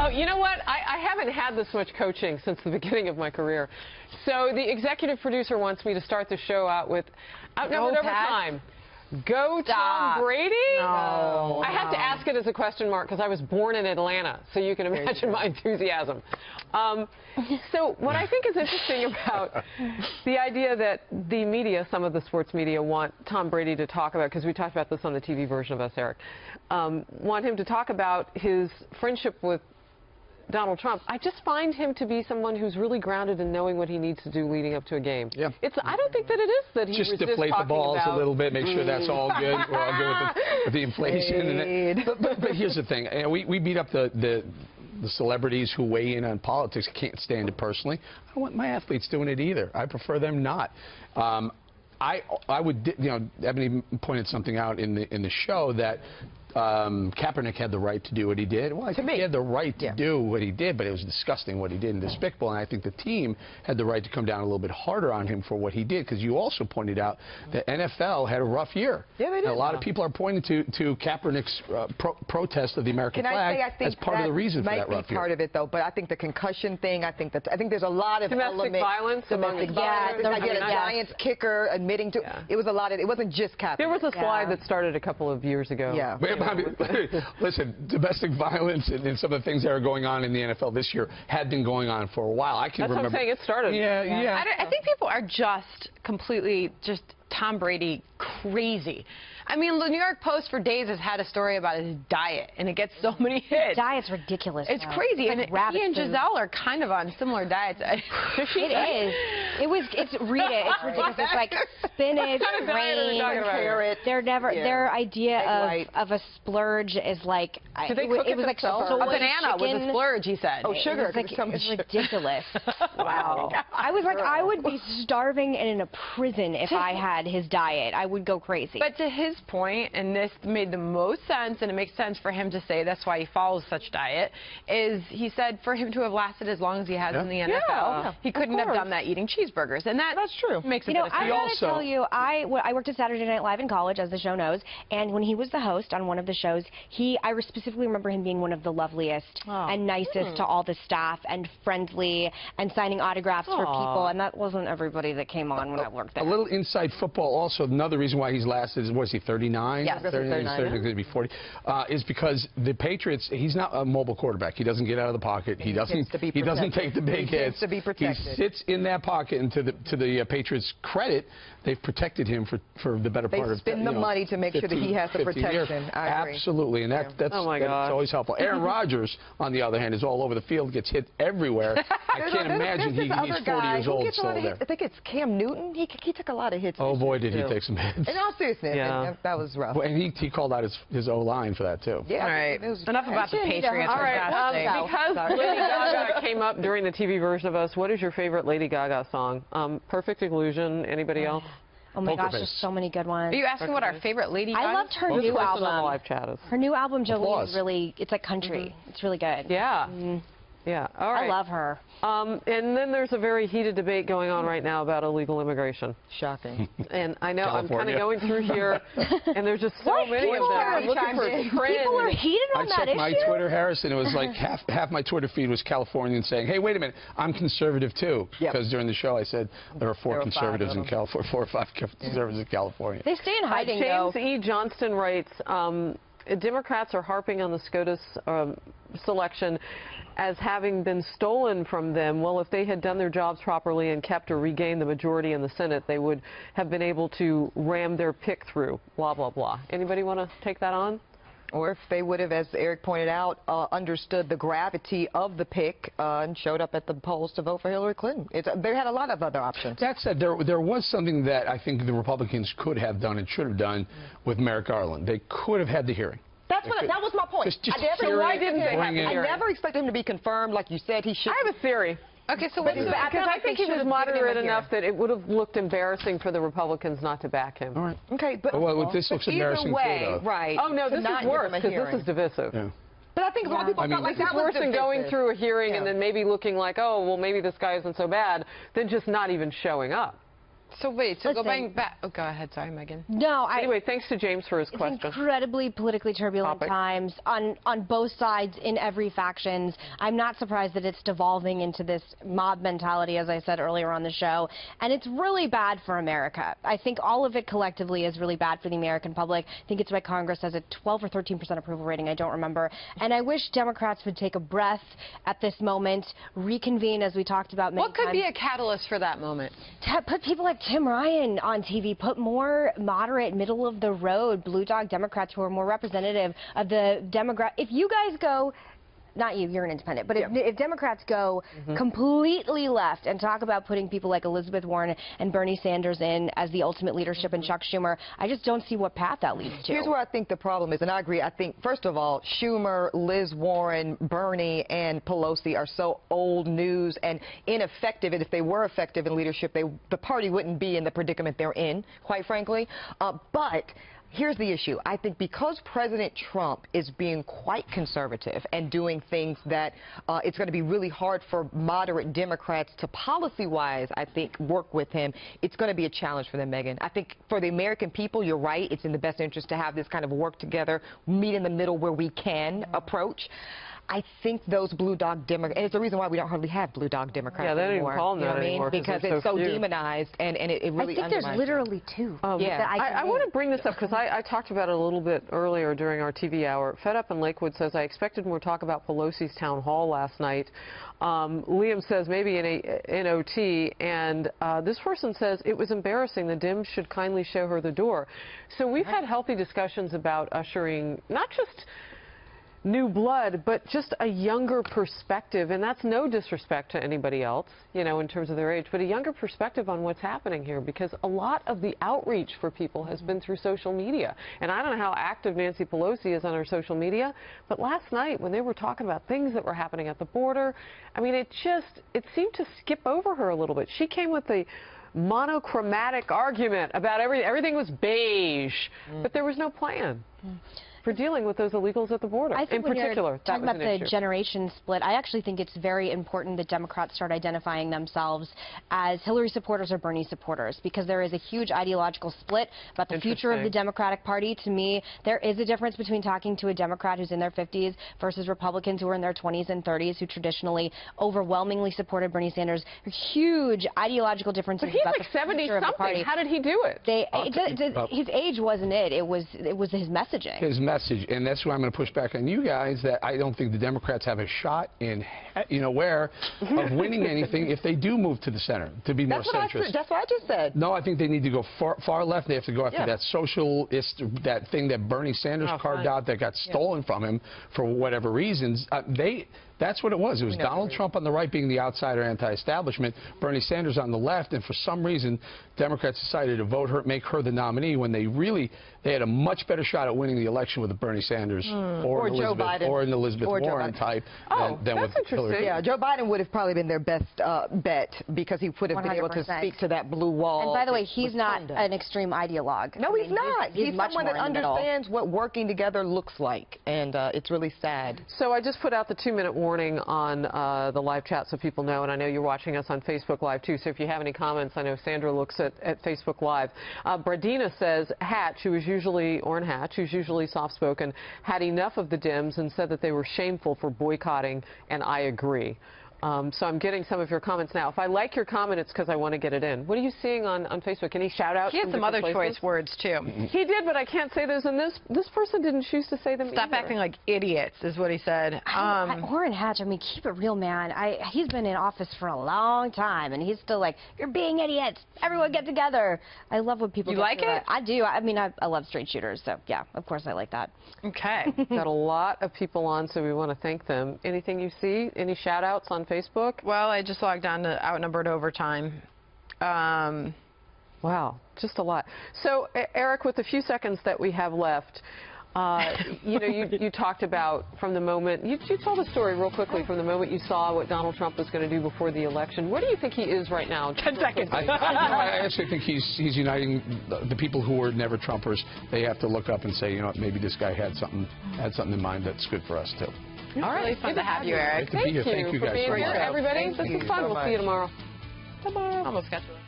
Oh, you know what? I haven't had this much coaching since the beginning of my career. So the executive producer wants me to start the show out with outnumbered over time. Go Tom Brady? No. I have to ask it as a question mark because I was born in Atlanta, so you can imagine my enthusiasm. So what I think is interesting about the idea that the media, some of the sports media, want Tom Brady to talk about, because we talked about this on the TV version of Us, Eric, want him to talk about his friendship with Donald Trump. I just find him to be someone who's really grounded in knowing what he needs to do leading up to a game. Yeah. I don't think that it is that he just resists deflate the balls about a little bit, make sure that's all good. We're all good with the inflation. But here's the thing: we beat up the celebrities who weigh in on politics. I can't stand it personally. I don't want my athletes doing it either. I prefer them not. I would, Ebony pointed something out in the show that Kaepernick had the right to do what he did. Well, I think he had the right to do what he did, but it was disgusting what he did and despicable. And I think the team had the right to come down a little bit harder on him for what he did, because you also pointed out that NFL had a rough year. Yeah, they did. And a lot of people are pointing to Kaepernick's protest of the American flag as part of the reason for that rough year. Might be part of it, though, but I think the concussion thing, I think there's a lot of domestic violence among the Giants kicker admitting to it was a lot of, it wasn't just Kaepernick. There was a slide that started a couple of years ago. Yeah. Listen, domestic violence and some of the things that are going on in the NFL this year had been going on for a while. I can remember. That's what I'm saying. It started. Yeah. I think people are just completely Tom Brady crazy. I mean, the New York Post for days has had a story about his diet, and it gets so many hits. His diet's ridiculous. It's crazy. It's like and he and Giselle are kind of on similar diets. It is. It's Rita. It's ridiculous. It's like spinach, grain, carrot. They're never. Their idea of a splurge is like it was like soy, a banana chicken. was a splurge, he said. Oh, sugar. It's ridiculous. Wow. I was like, I would be starving and in a prison if I had his diet. I would go crazy. But to his point, and this made the most sense, and it makes sense for him to say that's why he follows such diet, is he said for him to have lasted as long as he has in the NFL, he couldn't have done that eating cheeseburgers. And that's true. Makes a bit of sense. I gotta tell you, I worked at Saturday Night Live in college, as the show knows, and when he was the host on one of the shows, I specifically remember him being one of the loveliest and nicest to all the staff, and friendly, and signing autographs for people, and that wasn't everybody that came on when I worked there. A little inside football also, another reason why he's lasted is, was he 39? Yes, 39, he's going to be 40. Is because the Patriots, he's not a mobile quarterback. He doesn't get out of the pocket. He doesn't take the big hits. To be protected. He sits in that pocket, and to the Patriots' credit, they've protected him for the better part of They spend the money to make sure that he has the protection. I agree. Absolutely, and that's always helpful. Aaron Rodgers, on the other hand, is all over the field, gets hit everywhere. I can't imagine he's 40 years old still there. I think it's Cam Newton. He took a lot of hits. Oh boy, did he take some hits. In all seriousness, that was rough. Well, and he called out his O-line for that too. Yeah. All right. Enough about the Patriots. All right. Because Lady Gaga came up during the TV version of Us, what is your favorite Lady Gaga song? Perfect Illusion. Anybody else? Oh my gosh, there's so many good ones. Are you asking what our favorite Lady Gaga? I loved her new album. On the live chat is. Her new album, Jolene, is really, it's like country. It's really good. Yeah. Yeah. All right. I love her. And then there's a very heated debate going on right now about illegal immigration. Shocking. And I know I'm kind of going through here, and there's just so many of them. I'm looking for a trend. People are heated on that issue. I checked my Twitter, Harrison. It was like half my Twitter feed was Californians saying, "Hey, wait a minute, I'm conservative too." Because during the show I said there are four conservatives in California, 4 or 5 conservatives in California. They stay in hiding, James E. Johnston writes, Democrats are harping on the SCOTUS selection as having been stolen from them. Well, if they had done their jobs properly and kept or regained the majority in the Senate, they would have been able to ram their pick through, blah, blah, blah. Anybody want to take that on? Or if they would have, as Eric pointed out, understood the gravity of the pick and showed up at the polls to vote for Hillary Clinton. They had a lot of other options. That said, there was something that I think the Republicans could have done and should have done with Merrick Garland. They could have had the hearing. That was my point. Why didn't they have the hearing? I never expected him to be confirmed, like you said. He should. I have a theory. Okay, so what is that? Because I think he was moderate enough that it would have looked embarrassing for the Republicans not to back him. All right. Okay, but this looks embarrassing too, though. Right. Oh no, this is worse because this is divisive. Yeah. But I think a lot of people felt like that was worse than going through a hearing and then maybe looking like, oh, well, maybe this guy isn't so bad, than just not even showing up. So wait, so Listen. going back. Oh, go ahead. Sorry, Megan. No, Anyway, thanks to James for his It's question. incredibly politically turbulent Topic. times on both sides in every factions. I'm not surprised that it's devolving into this mob mentality, as I said earlier on the show, and it's really bad for America. I think all of it collectively is really bad for the American public. I think it's why Congress has a 12 or 13% approval rating, I don't remember. And I wish Democrats would take a breath at this moment, reconvene as we talked about many What could times. be a catalyst for that moment? Put people like Tim Ryan on TV, put more moderate, middle-of-the-road blue dog Democrats who are more representative of the demographic. If you guys go, not you, you're an independent, but if Democrats go completely left and talk about putting people like Elizabeth Warren and Bernie Sanders in as the ultimate leadership and Chuck Schumer, I just don't see what path that leads to. Here's where I think the problem is, and I agree. I think, first of all, Schumer, Liz Warren, Bernie, and Pelosi are so old news and ineffective. And if they were effective in leadership, the party wouldn't be in the predicament they're in, quite frankly. But here's the issue. I think because President Trump is being quite conservative and doing things that it's going to be really hard for moderate Democrats to policy-wise, I think, work with him, it's going to be a challenge for them, Megan. I think for the American people, you're right. It's in the best interest to have this kind of work together, meet in the middle where we can approach. I think those blue dog Democrats, and it's the reason why we don't hardly have blue dog Democrats Yeah, they don't even anymore. call them You know that what I mean? anymore 'cause Because they're it's so so few. demonized, and it really I think there's undermines literally two. Yeah. that I can want to name. bring this up because I talked about it a little bit earlier during our TV hour. Fed Up in Lakewood says, I expected more talk about Pelosi's town hall last night. Liam says maybe in OT. And this person says, it was embarrassing. The Dems should kindly show her the door. So we've had healthy discussions about ushering not just new blood, but just a younger perspective, and that's no disrespect to anybody else, you know, in terms of their age, but a younger perspective on what's happening here, because a lot of the outreach for people has been through social media. And I don't know how active Nancy Pelosi is on her social media, but last night when they were talking about things that were happening at the border, I mean, it seemed to skip over her a little bit. She came with the monochromatic argument about everything was beige, but there was no plan for dealing with those illegals at the border. I think in particular, that talking was about an the issue. generation split, I actually think it's very important that Democrats start identifying themselves as Hillary supporters or Bernie supporters, because there is a huge ideological split about the future of the Democratic Party. To me, there is a difference between talking to a Democrat who's in their 50s versus Republicans who are in their 20s and 30s who traditionally overwhelmingly supported Bernie Sanders. Huge ideological differences But he's about like the future of the party. 70-something. How did he do it? His age wasn't it. It was his messaging. His message, and that's why I'm going to push back on you guys, that I don't think the Democrats have a shot in, you know, of winning anything if they do move to the center, to be more centrist. That's what I just said. No, I think they need to go far left. They have to go after that socialist, that thing that Bernie Sanders carved out that got stolen from him for whatever reasons. That's what it was. It was Donald Trump on the right being the outsider anti-establishment, Bernie Sanders on the left, and for some reason, Democrats decided to vote her, make her the nominee when they had a much better shot at winning the election with a Bernie Sanders or an Joe Elizabeth, Biden. or an Elizabeth Warren type than with Hillary. Yeah, Joe Biden would have probably been their best bet because he would have been able to 100%. speak to that blue wall. And by the way, he's not an extreme ideologue. No, he's not. He's much someone more that in the middle. understands what working together looks like, and it's really sad. So I just put out the 2-minute warning on the live chat so people know, and I know you're watching us on Facebook Live too, so if you have any comments, I know Sandra looks at Facebook Live. Bradina says Hatch, Orrin Hatch, who's usually soft-spoken, had enough of the Dems and said that they were shameful for boycotting, and I agree. So I'm getting some of your comments now. If I like your comment, it's because I want to get it in. What are you seeing on Facebook? Any shout-outs? He had some other choice words, too. He did, but I can't say those. And this person didn't choose to say them Stop either. acting like idiots, is what he said. Orrin Hatch, I mean, keep it real, man. He's been in office for a long time, and he's still like, you're being idiots. Everyone get together. I love when people You get like to it? I do. I mean, I love straight shooters, so yeah, of course I like that. Okay. Got a lot of people on, so we want to thank them. Anything you see? Any shout-outs on Facebook? Well, I just logged on to Outnumbered Overtime. Wow, just a lot. So, Eric, with the few seconds that we have left, you know, you talked about from the moment, you told the story real quickly from the moment you saw what Donald Trump was going to do before the election. Where do you think he is right now? 10 seconds. I actually think he's uniting the people who were never Trumpers. They have to look up and say, you know, maybe this guy had something in mind that's good for us, too. All right. Really fun to have you, Eric. Great to be here. Thank you for guys being so here, much. everybody. Thank This you was fun. so We'll see you much. tomorrow. Bye-bye. Almost got to it.